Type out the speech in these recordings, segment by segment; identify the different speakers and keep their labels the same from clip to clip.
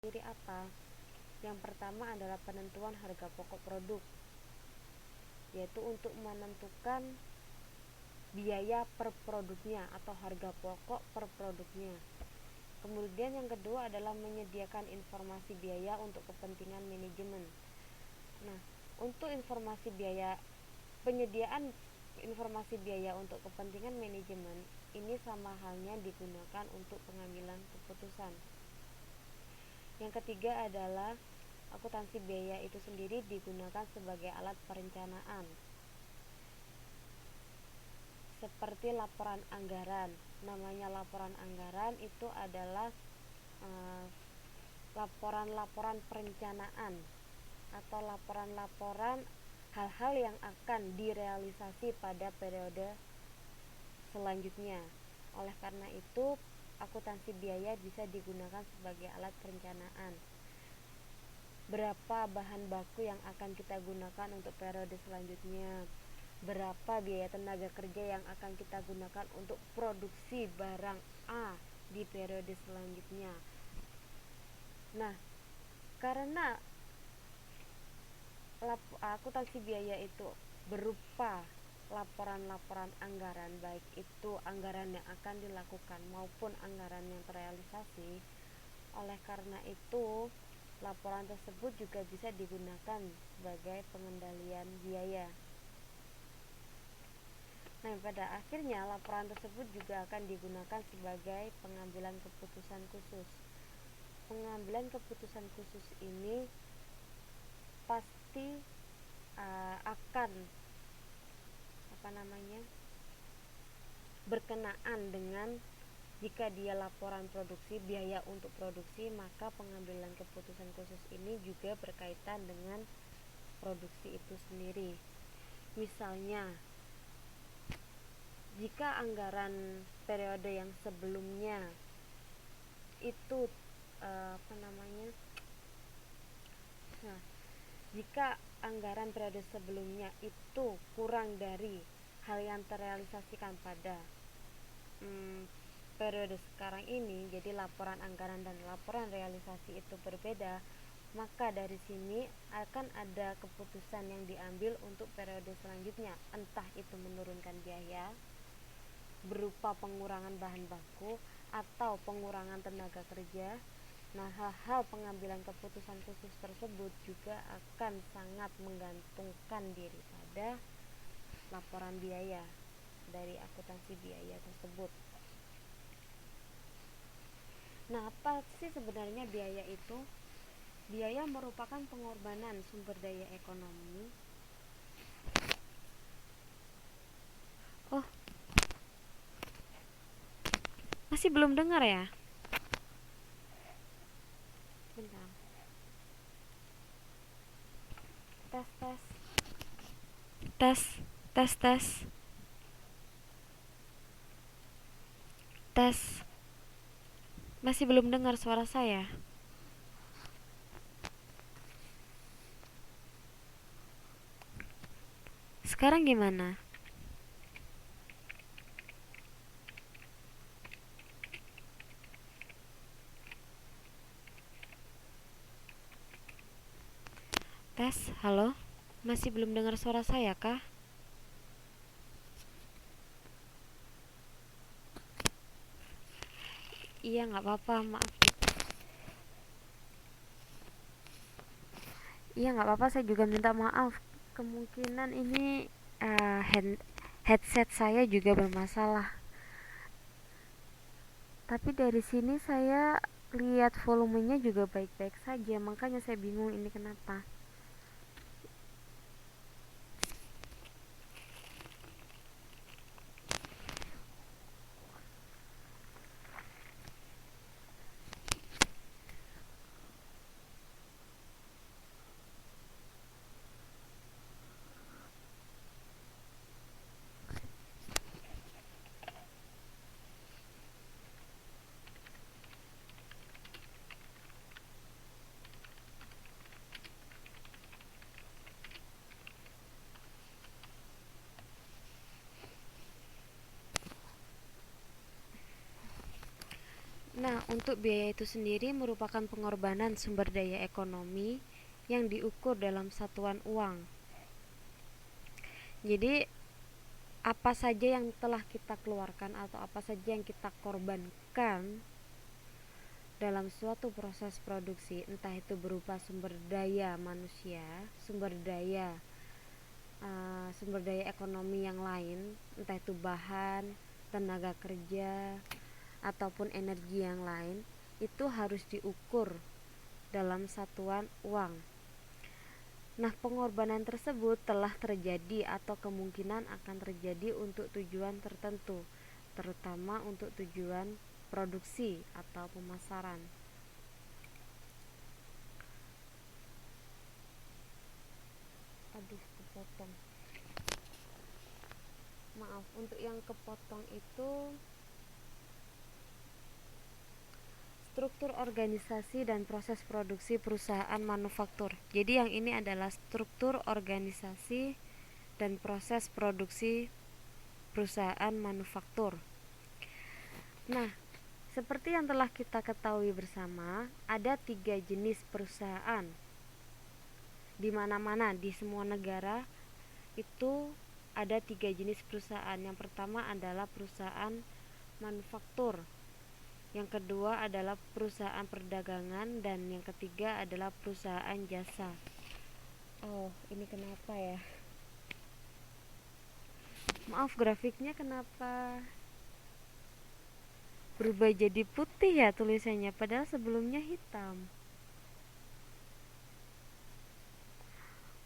Speaker 1: sendiri apa? Yang pertama adalah penentuan harga pokok produk, yaitu untuk menentukan biaya per produknya atau harga pokok per produknya. Kemudian yang kedua adalah menyediakan informasi biaya untuk kepentingan manajemen. Nah, untuk penyediaan informasi biaya untuk kepentingan manajemen ini sama halnya digunakan untuk pengambilan keputusan. Yang ketiga adalah akuntansi biaya itu sendiri digunakan sebagai alat perencanaan, seperti laporan anggaran. Namanya laporan anggaran itu adalah laporan-laporan perencanaan atau laporan-laporan hal-hal yang akan direalisasi pada periode selanjutnya. Oleh karena itu, akuntansi biaya bisa digunakan sebagai alat perencanaan. Berapa bahan baku yang akan kita gunakan untuk periode selanjutnya? Berapa biaya tenaga kerja yang akan kita gunakan untuk produksi barang A di periode selanjutnya? Nah, karena akuntansi biaya itu berupa laporan-laporan anggaran, baik itu anggaran yang akan dilakukan maupun anggaran yang terrealisasi. Oleh karena itu, laporan tersebut juga bisa digunakan sebagai pengendalian biaya. Nah, pada akhirnya laporan tersebut juga akan digunakan sebagai pengambilan keputusan khusus. Pengambilan keputusan khusus ini pasti akan berkenaan dengan jika dia laporan produksi, biaya untuk produksi, maka pengambilan keputusan khusus ini juga berkaitan dengan produksi itu sendiri. Misalnya, jika anggaran periode yang sebelumnya itu jika anggaran periode sebelumnya itu kurang dari hal yang terrealisasikan pada periode sekarang ini, jadi laporan anggaran dan laporan realisasi itu berbeda, maka dari sini akan ada keputusan yang diambil untuk periode selanjutnya, entah itu menurunkan biaya berupa pengurangan bahan baku atau pengurangan tenaga kerja. Nah, hal-hal pengambilan keputusan khusus tersebut juga akan sangat menggantungkan diri pada laporan biaya dari akuntansi biaya tersebut. Nah, apa sih sebenarnya biaya itu? Biaya merupakan pengorbanan sumber daya ekonomi. Masih belum dengar ya? Bentar. Tes. Masih belum dengar suara saya. Sekarang gimana? Tes, halo? Masih belum dengar suara saya kah? Iya, nggak apa-apa, maaf. Iya, nggak apa-apa, saya juga minta maaf. Kemungkinan ini headset saya juga bermasalah. Tapi dari sini saya lihat volumenya juga baik-baik saja, makanya saya bingung ini kenapa. Untuk biaya itu sendiri merupakan pengorbanan sumber daya ekonomi yang diukur dalam satuan uang. Jadi apa saja yang telah kita keluarkan atau apa saja yang kita korbankan dalam suatu proses produksi, entah itu berupa sumber daya manusia, sumber daya ekonomi yang lain, entah itu bahan, tenaga kerja, ataupun energi yang lain, itu harus diukur dalam satuan uang. Nah, pengorbanan tersebut telah terjadi atau kemungkinan akan terjadi untuk tujuan tertentu, terutama untuk tujuan produksi atau pemasaran. Aduh, kepotong. Maaf, untuk yang kepotong itu struktur organisasi dan proses produksi perusahaan manufaktur. Jadi yang ini adalah struktur organisasi dan proses produksi perusahaan manufaktur. Nah, seperti yang telah kita ketahui bersama, ada 3 jenis perusahaan. Di mana-mana, di semua negara itu ada 3 jenis perusahaan. Yang pertama adalah perusahaan manufaktur, yang kedua adalah perusahaan perdagangan, dan yang ketiga adalah perusahaan jasa. Oh, ini kenapa ya? Maaf, grafiknya kenapa berubah jadi putih ya tulisannya, padahal sebelumnya hitam.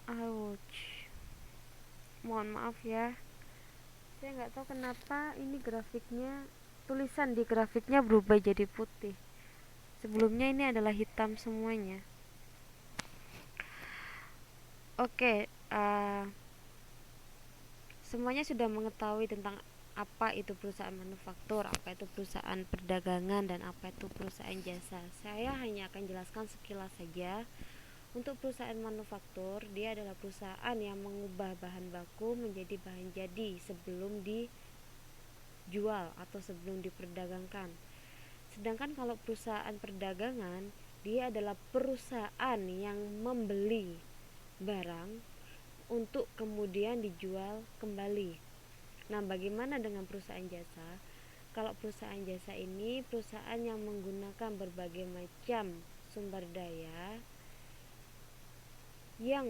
Speaker 1: Ouch. Mohon maaf ya. Saya nggak tahu kenapa ini grafiknya, tulisan di grafiknya berubah jadi putih. Sebelumnya ini adalah hitam semuanya. Oke, semuanya sudah mengetahui tentang apa itu perusahaan manufaktur, apa itu perusahaan perdagangan, dan apa itu perusahaan jasa. Saya hanya akan jelaskan sekilas saja. Untuk perusahaan manufaktur, dia adalah perusahaan yang mengubah bahan baku menjadi bahan jadi sebelum dijual atau sebelum diperdagangkan. Sedangkan kalau perusahaan perdagangan, dia adalah perusahaan yang membeli barang untuk kemudian dijual kembali. Nah, bagaimana dengan perusahaan jasa? Kalau perusahaan jasa ini perusahaan yang menggunakan berbagai macam sumber daya yang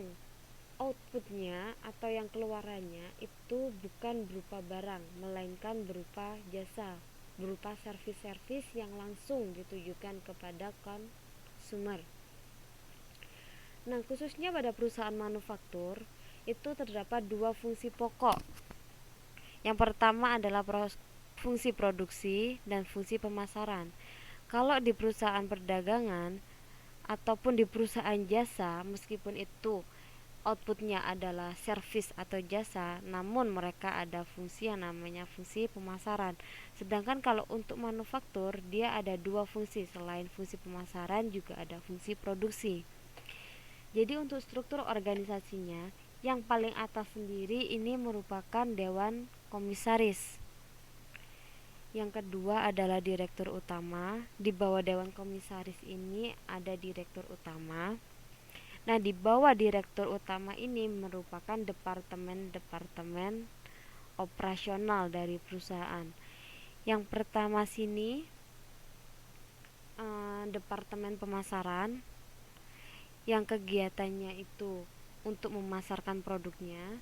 Speaker 1: outputnya atau yang keluarannya itu bukan berupa barang, melainkan berupa jasa, berupa servis-servis yang langsung ditujukan kepada konsumer. Nah, khususnya pada perusahaan manufaktur itu terdapat 2 fungsi pokok. Yang pertama adalah fungsi produksi dan fungsi pemasaran. Kalau di perusahaan perdagangan ataupun di perusahaan jasa, meskipun itu outputnya adalah servis atau jasa, namun mereka ada fungsi yang namanya fungsi pemasaran. Sedangkan kalau untuk manufaktur, dia ada 2 fungsi, selain fungsi pemasaran juga ada fungsi produksi. Jadi untuk struktur organisasinya, yang paling atas sendiri ini merupakan dewan komisaris. Yang kedua adalah direktur utama. Di bawah dewan komisaris ini ada direktur utama. Nah, di bawah direktur utama ini merupakan departemen-departemen operasional dari perusahaan. Yang pertama sini departemen pemasaran, yang kegiatannya itu untuk memasarkan produknya.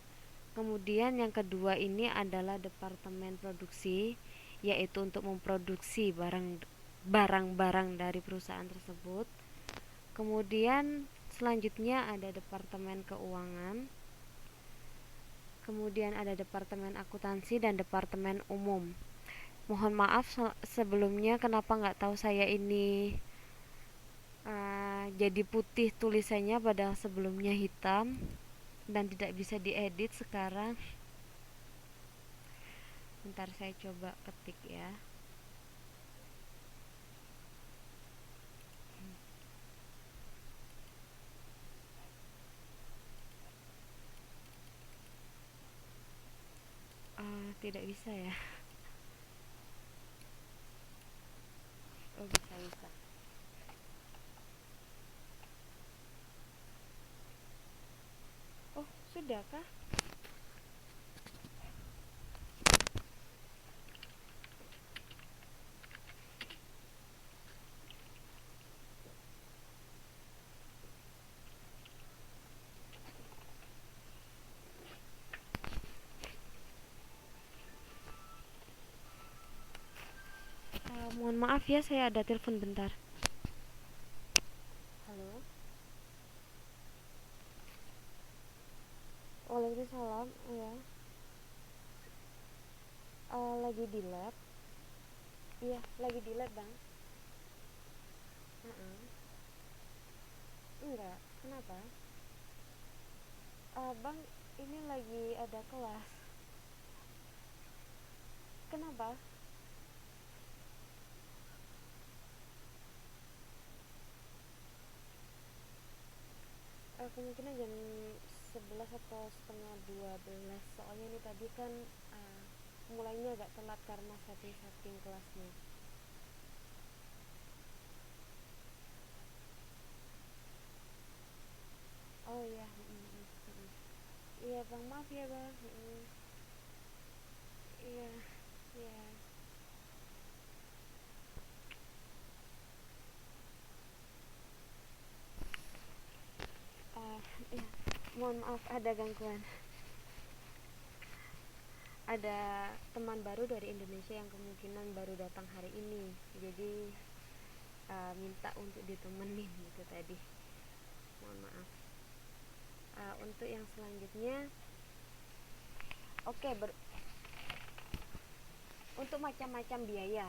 Speaker 1: Kemudian yang kedua ini adalah departemen produksi, yaitu untuk memproduksi barang-barang dari perusahaan tersebut. Kemudian selanjutnya ada departemen keuangan, kemudian ada departemen akuntansi dan departemen umum. Mohon maaf sebelumnya kenapa nggak tahu saya ini jadi putih tulisannya, padahal sebelumnya hitam dan tidak bisa diedit sekarang. Bentar, saya coba ketik ya. Tidak bisa ya. Oh, bisa. Sudah kah? Mohon maaf ya, saya ada telepon bentar. Halo. Waalaikumsalam. Iya. Lagi di lab. Iya, lagi di lab, Bang. Heeh. Enggak. Kenapa? Bang, ini lagi ada kelas. Kenapa? Kemungkinan jam 11 atau setengah 12. Soalnya ini tadi kan mulainya agak telat karena setting kelasnya. Oh iya. Iya Bang, maaf ya Bang. Iya. Iya. Uh, iya. Mohon maaf ada gangguan. Ada teman baru dari Indonesia yang kemungkinan baru datang hari ini, jadi minta untuk ditemenin gitu tadi. Mohon maaf. Untuk yang selanjutnya, oke, untuk macam-macam biaya.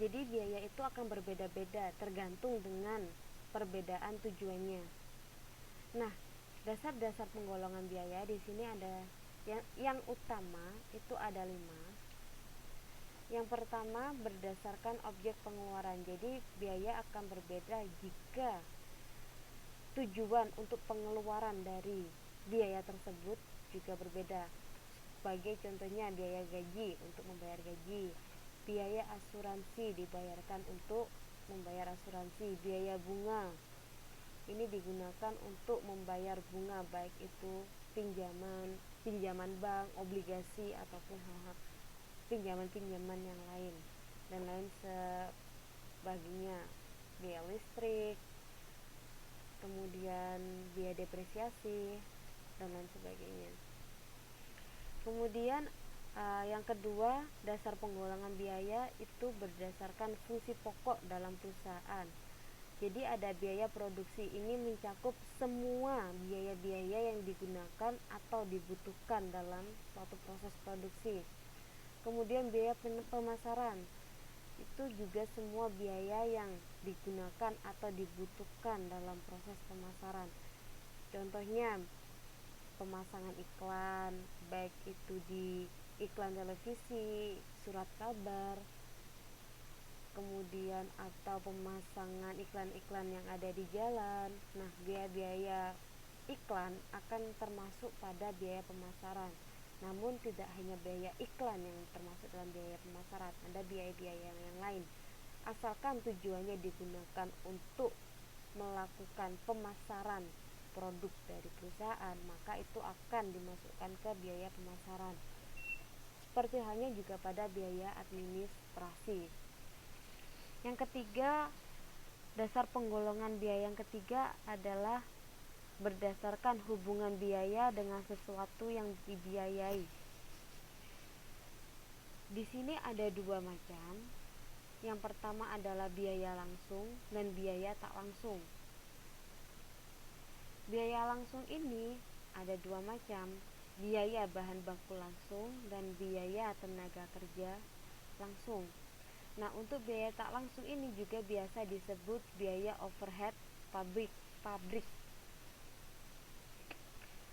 Speaker 1: Jadi biaya itu akan berbeda-beda tergantung dengan perbedaan tujuannya. Nah, dasar-dasar penggolongan biaya di sini ada yang utama itu ada 5. Yang pertama berdasarkan objek pengeluaran. Jadi biaya akan berbeda jika tujuan untuk pengeluaran dari biaya tersebut juga berbeda. Sebagai contohnya biaya gaji untuk membayar gaji, biaya asuransi dibayarkan untuk membayar asuransi, biaya bunga ini digunakan untuk membayar bunga, baik itu pinjaman bank, obligasi ataupun hal-hal pinjaman yang lain dan lain sebagainya, biaya listrik, kemudian biaya depresiasi dan lain sebagainya. Kemudian yang kedua, dasar penggolongan biaya itu berdasarkan fungsi pokok dalam perusahaan. Jadi ada biaya produksi, ini mencakup semua biaya-biaya yang digunakan atau dibutuhkan dalam suatu proses produksi. Kemudian biaya pemasaran, itu juga semua biaya yang digunakan atau dibutuhkan dalam proses pemasaran. Contohnya pemasangan iklan, baik itu di iklan televisi, surat kabar, kemudian atau pemasangan iklan-iklan yang ada di jalan. Nah, biaya-biaya iklan akan termasuk pada biaya pemasaran. Namun tidak hanya biaya iklan yang termasuk dalam biaya pemasaran, ada biaya-biaya yang lain. Asalkan tujuannya digunakan untuk melakukan pemasaran produk dari perusahaan, maka itu akan dimasukkan ke biaya pemasaran. Seperti halnya juga pada biaya administrasi. Yang ketiga, dasar penggolongan biaya yang ketiga adalah berdasarkan hubungan biaya dengan sesuatu yang dibiayai. Di sini ada 2 macam. Yang pertama adalah biaya langsung dan biaya tak langsung. Biaya langsung ini ada 2 macam, biaya bahan baku langsung dan biaya tenaga kerja langsung. Nah, untuk biaya tak langsung ini juga biasa disebut biaya overhead pabrik,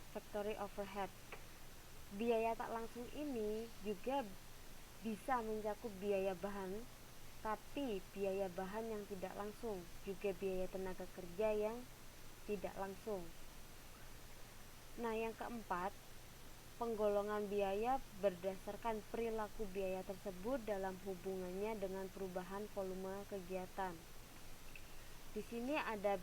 Speaker 1: factory overhead. Biaya tak langsung ini juga bisa mencakup biaya bahan, tapi biaya bahan yang tidak langsung, juga biaya tenaga kerja yang tidak langsung. Nah, yang keempat, penggolongan biaya berdasarkan perilaku biaya tersebut dalam hubungannya dengan perubahan volume kegiatan. Di sini ada